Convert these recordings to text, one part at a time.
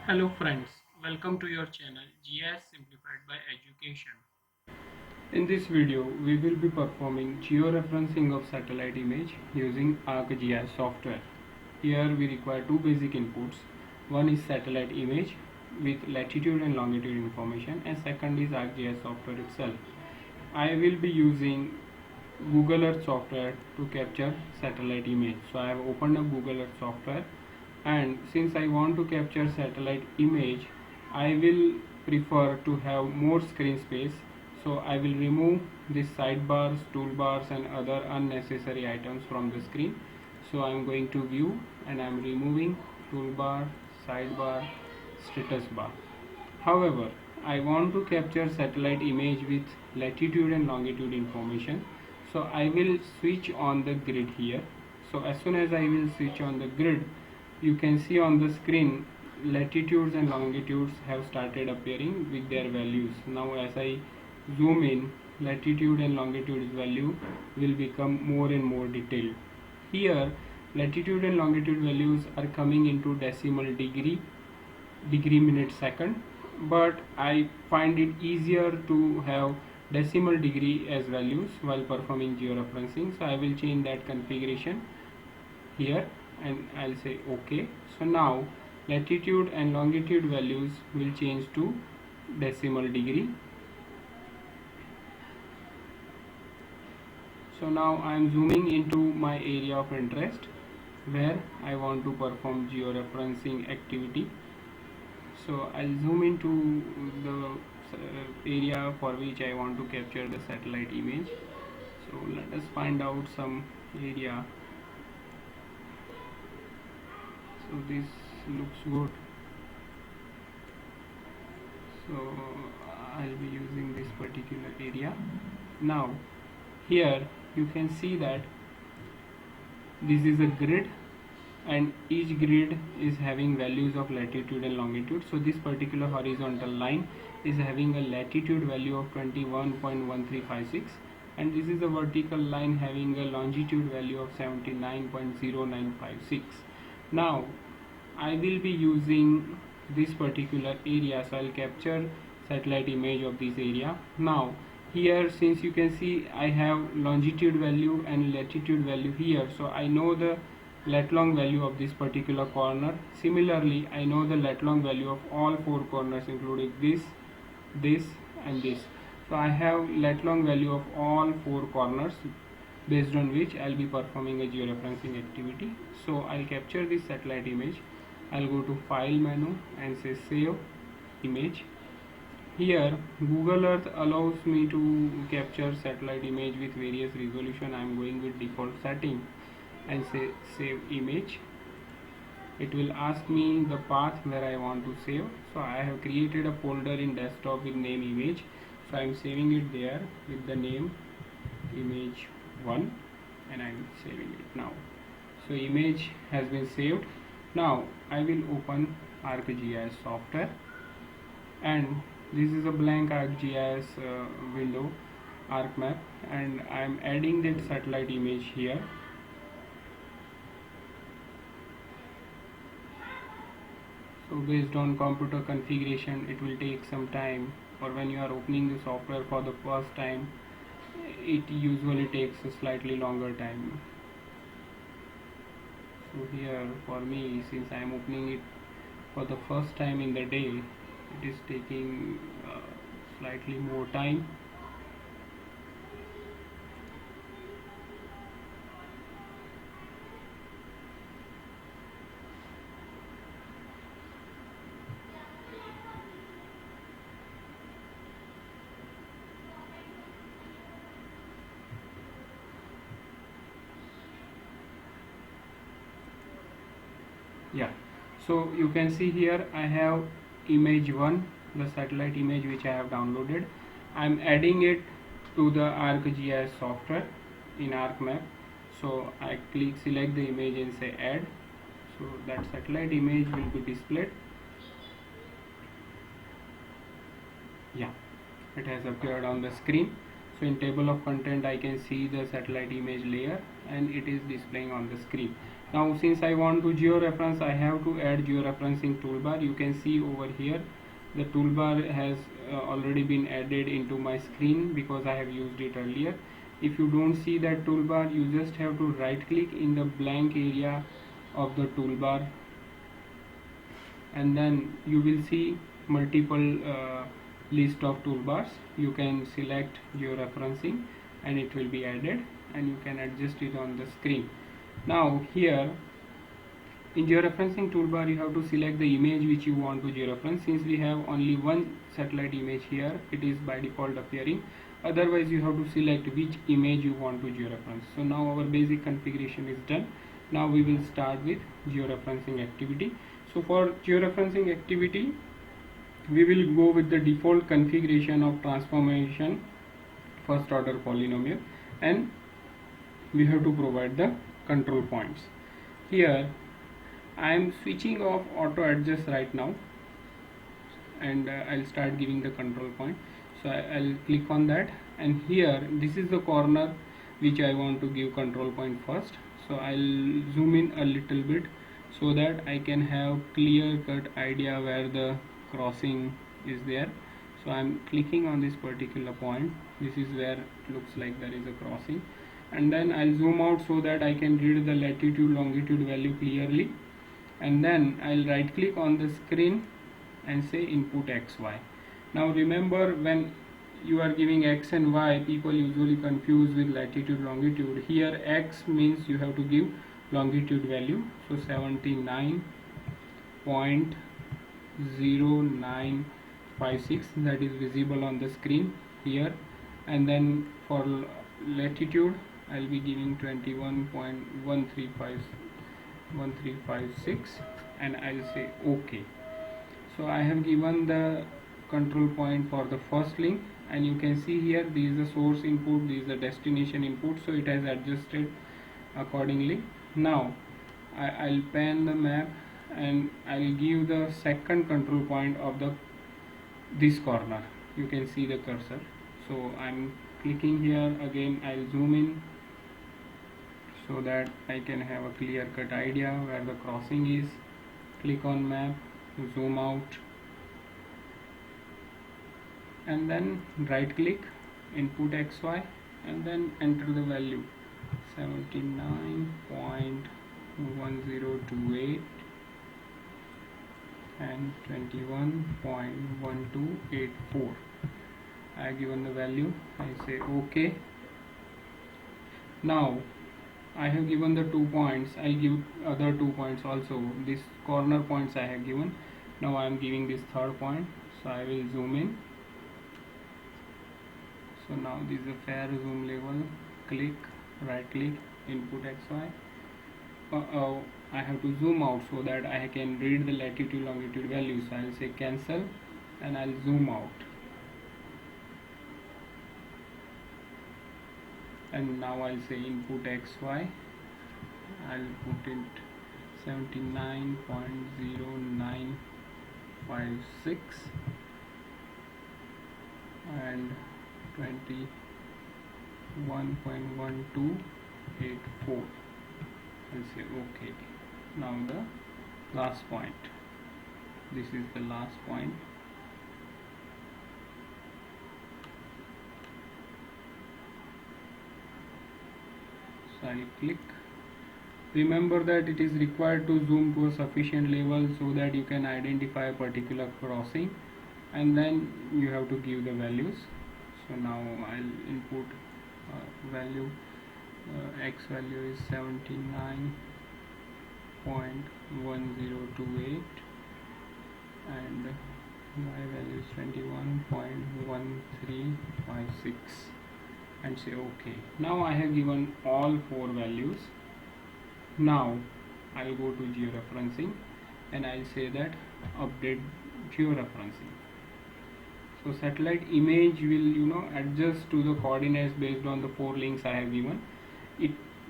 Hello friends, welcome to your channel GIS Simplified by Education. In this video, we will be performing georeferencing of satellite image using ArcGIS software. Here we require two basic inputs. One is satellite image with latitude and longitude information, and second is ArcGIS software itself. I will be using Google Earth software to capture satellite image. So I have opened up Google Earth software, and since I want to capture satellite image, I will prefer to have more screen space. So I will remove these sidebars, toolbars and other unnecessary items from the screen. So I am going to view and I am removing toolbar, sidebar, status bar. However, I want to capture satellite image with latitude and longitude information. So I will switch on the grid here. So as soon as I will switch on the grid, you can see on the screen latitudes and longitudes have started appearing with their values. Now as I zoom in, latitude and longitude value will become more and more detailed. Here latitude and longitude values are coming into decimal degree, minute, second, but I find it easier to have decimal degree as values while performing georeferencing. So I will change that configuration here and I'll say OK. So now latitude and longitude values will change to decimal degree. So now I am zooming into my area of interest where I want to perform georeferencing activity. So I'll zoom into the area for which I want to capture the satellite image. So let us find out some area. So this looks good. So I'll be using this particular area. Now here you can see that this is a grid and each grid is having values of latitude and longitude. So this particular horizontal line is having a latitude value of 21.1356 and this is a vertical line having a longitude value of 79.0956. Now I will be using this particular area, so I'll capture satellite image of this area. Now here, since you can see I have longitude value and latitude value here, so I know the lat long value of this particular corner. Similarly, I know the lat long value of all four corners including this and this. So I have lat long value of all four corners, based on which I'll be performing a georeferencing activity. So I'll capture this satellite image. I'll go to file menu and say save image. Here Google Earth allows me to capture satellite image with various resolution. I am going with default setting and say save image. It will ask me the path where I want to save. So I have created a folder in desktop with name image. So I am saving it there with the name image 1 and I am saving it now. So image has been saved. Now I will open ArcGIS software and this is a blank ArcGIS window, ArcMap, and I am adding that satellite image here. So based on computer configuration, it will take some time, or when you are opening the software for the first time, it usually takes a slightly longer time. So here for me, since I am opening it for the first time in the day, it is taking slightly more time. Yeah, so you can see here I have image 1, the satellite image which I have downloaded. I am adding it to the ArcGIS software in ArcMap. So I select the image and say add. So that satellite image will be displayed. Yeah, it has appeared on the screen. So in table of content I can see the satellite image layer and it is displaying on the screen. Now since I want to georeference, I have to add georeferencing toolbar. You can see over here the toolbar has already been added into my screen because I have used it earlier. If you don't see that toolbar, you just have to right click in the blank area of the toolbar, and then you will see multiple list of toolbars. You can select georeferencing and it will be added, and you can adjust it on the screen. Now here in georeferencing toolbar, you have to select the image which you want to georeference. Since we have only one satellite image here, it is by default appearing. Otherwise you have to select which image you want to georeference. So now our basic configuration is done. Now we will start with georeferencing activity. So for georeferencing activity, we will go with the default configuration of transformation first order polynomial, and we have to provide the control points. Here I am switching off auto adjust right now, and I'll start giving the control point. So I'll click on that, and here this is the corner which I want to give control point first. So I'll zoom in a little bit so that I can have clear cut idea where the crossing is there. So I'm clicking on this particular point. This is where it looks like there is a crossing, and then I'll zoom out so that I can read the latitude longitude value clearly, and then I'll right click on the screen and say input XY. Now remember, when you are giving X and Y, people usually confuse with latitude longitude. Here X means you have to give longitude value, so 79.0956, that is visible on the screen here. And then for latitude I'll be giving 21.1356, and I'll say OK. So I have given the control point for the first link, and you can see here this is the source input, this is the destination input, so it has adjusted accordingly. Now I'll pan the map and I'll give the second control point of this corner. You can see the cursor. So I'm clicking here again. I'll zoom in so that I can have a clear cut idea where the crossing is. Click on map, zoom out, and then right click, input XY, and then enter the value 79.1028 and 21.1284. I have given the value. I say OK. Now I have given the 2 points. I'll give other 2 points also. These corner points I have given. Now I am giving this third point. So I will zoom in. So now this is a fair zoom level. Click, right click, input XY. I have to zoom out so that I can read the latitude longitude value. So I'll say cancel, and I'll zoom out. And now I'll say input XY. I'll put it 79.0956 and 21.1284. I'll say OK. Now the last point. This is the last point. So I'll click. Remember that it is required to zoom to a sufficient level so that you can identify a particular crossing, and then you have to give the values. So now I'll input value. X value is 79.1028 and Y value is 21.1356, and say OK. Now I have given all 4 values. Now I'll go to georeferencing and I'll say that update georeferencing. So satellite image will adjust to the coordinates based on the 4 links I have given.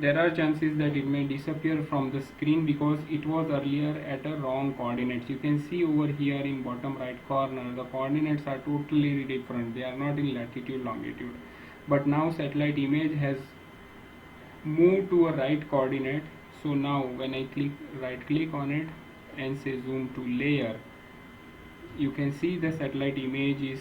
There are chances that it may disappear from the screen because it was earlier at a wrong coordinates. You can see over here in bottom right corner the coordinates are totally different. They are not in latitude longitude, but now satellite image has moved to a right coordinate, So now when I right click on it and say zoom to layer, you can see the satellite image is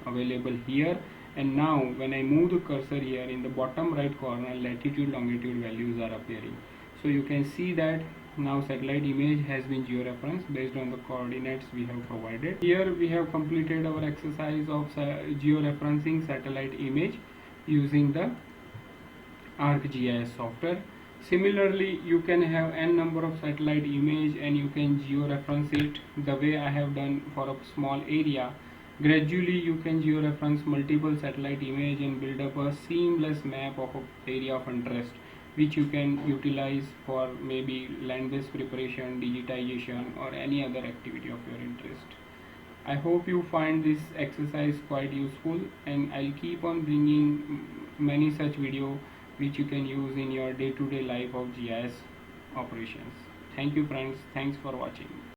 available here. And now when I move the cursor here, in the bottom right corner latitude longitude values are appearing. So you can see that now satellite image has been georeferenced based on the coordinates we have provided. Here we have completed our exercise of georeferencing satellite image using the ArcGIS software. Similarly, you can have n number of satellite image and you can georeference it the way I have done for a small area. Gradually you can georeference multiple satellite image and build up a seamless map of an area of interest, which you can utilize for maybe land-based preparation, digitization, or any other activity of your interest. I hope you find this exercise quite useful, and I'll keep on bringing many such videos which you can use in your day-to-day life of GIS operations. Thank you friends, thanks for watching.